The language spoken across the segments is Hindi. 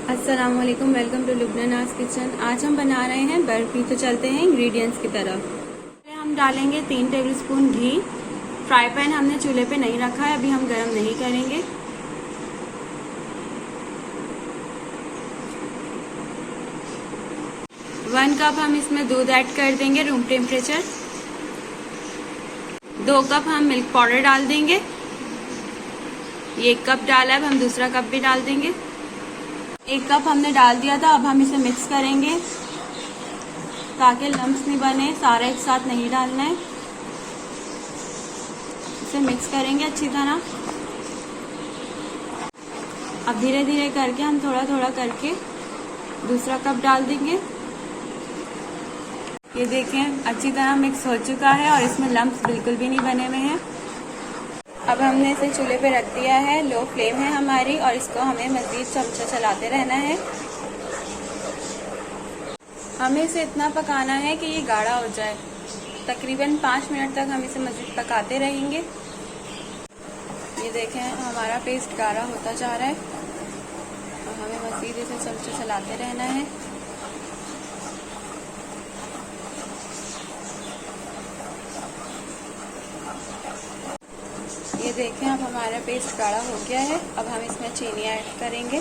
अस्सलाम वालेकुम, वेलकम टू लुबना नाज किचन। आज हम बना रहे हैं बर्फी। तो चलते हैं इंग्रेडिएंट्स की तरफ। हम डालेंगे 3 टेबलस्पून घी। फ्राई पैन हमने चूल्हे पे नहीं रखा है, अभी हम गरम नहीं करेंगे। वन कप हम इसमें दूध ऐड कर देंगे रूम टेम्परेचर। 2 कप हम मिल्क पाउडर डाल देंगे। ये 1 कप डाला है, अब हम दूसरा कप भी डाल देंगे। 1 कप हमने डाल दिया था, अब हम इसे मिक्स करेंगे ताकि लम्स नहीं बने। सारा एक साथ नहीं डालना है, इसे मिक्स करेंगे अच्छी तरह। अब धीरे धीरे करके हम थोड़ा थोड़ा करके दूसरा कप डाल देंगे। ये देखें अच्छी तरह मिक्स हो चुका है और इसमें लम्स बिल्कुल भी नहीं बने हुए हैं। अब हमने इसे चूल्हे पे रख दिया है, लो फ्लेम है हमारी, और इसको हमें मज़ीद चमचा चलाते रहना है। हमें इसे इतना पकाना है कि ये गाढ़ा हो जाए। तकरीबन 5 मिनट तक हम इसे मज़ीद पकाते रहेंगे। ये देखें हमारा पेस्ट गाढ़ा होता जा रहा है और हमें मज़ीद इसे चमचा चलाते रहना है। ये देखें अब हमारा पेस्ट गाढ़ा हो गया है। अब हम इसमें चीनी ऐड करेंगे।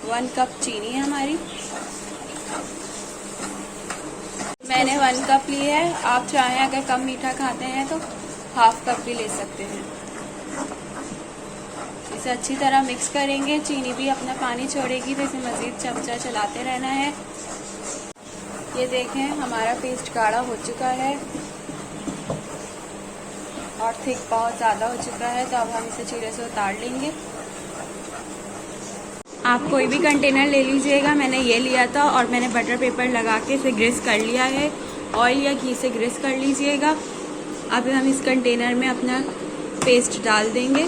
1 कप चीनी है हमारी, मैंने 1 कप ली है। आप चाहें अगर कम मीठा खाते हैं तो हाफ कप भी ले सकते हैं। इसे अच्छी तरह मिक्स करेंगे। चीनी भी अपना पानी छोड़ेगी तो इसे मज़ीद चमचा चलाते रहना है। ये देखें हमारा पेस्ट गाढ़ा हो चुका है और थिक बहुत ज़्यादा हो चुका है, तो अब हम इसे चूल्हे से उतार लेंगे। आप कोई भी कंटेनर ले लीजिएगा, मैंने ये लिया था और मैंने बटर पेपर लगा के इसे ग्रीस कर लिया है। ऑयल या घी से ग्रीस कर लीजिएगा। अब हम इस कंटेनर में अपना पेस्ट डाल देंगे।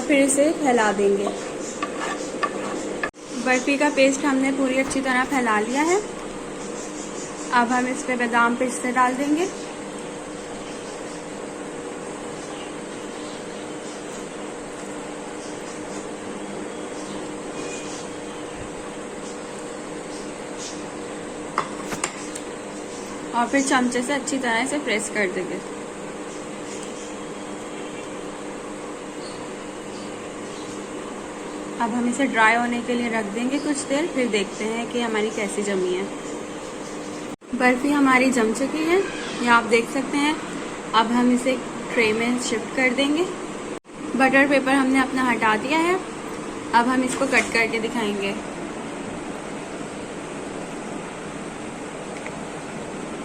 फिर इसे फैला देंगे। बर्फी का पेस्ट हमने पूरी अच्छी तरह फैला लिया है। अब हम इस पे बादाम पिस्ते डाल देंगे। और फिर चमचे से अच्छी तरह से प्रेस कर देंगे। अब हम इसे ड्राई होने के लिए रख देंगे कुछ देर, फिर देखते हैं कि हमारी कैसी जमी है। बर्फी हमारी जम चुकी है, ये आप देख सकते हैं। अब हम इसे ट्रे में शिफ्ट कर देंगे। बटर पेपर हमने अपना हटा दिया है। अब हम इसको कट करके दिखाएंगे।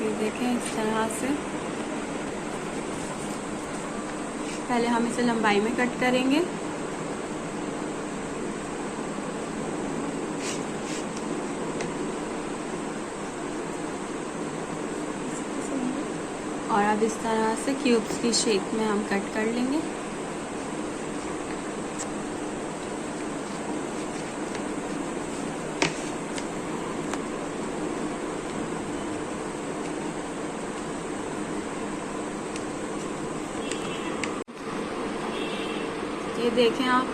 ये देखें इस तरह से। पहले हम इसे लंबाई में कट करेंगे। और अब इस तरह से क्यूब्स की शेप में हम कट कर लेंगे। ये देखें आप,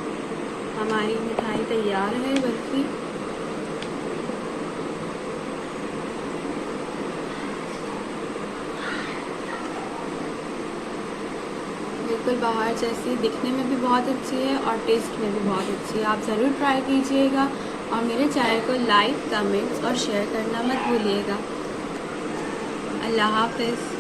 हमारी मिठाई तैयार है बर्फी। बिल्कुल बाहर जैसी, दिखने में भी बहुत अच्छी है और टेस्ट में भी बहुत अच्छी है। आप ज़रूर ट्राई कीजिएगा और मेरे चैनल को लाइक, कमेंट्स और शेयर करना मत भूलिएगा। अल्लाह हाफ़िज़।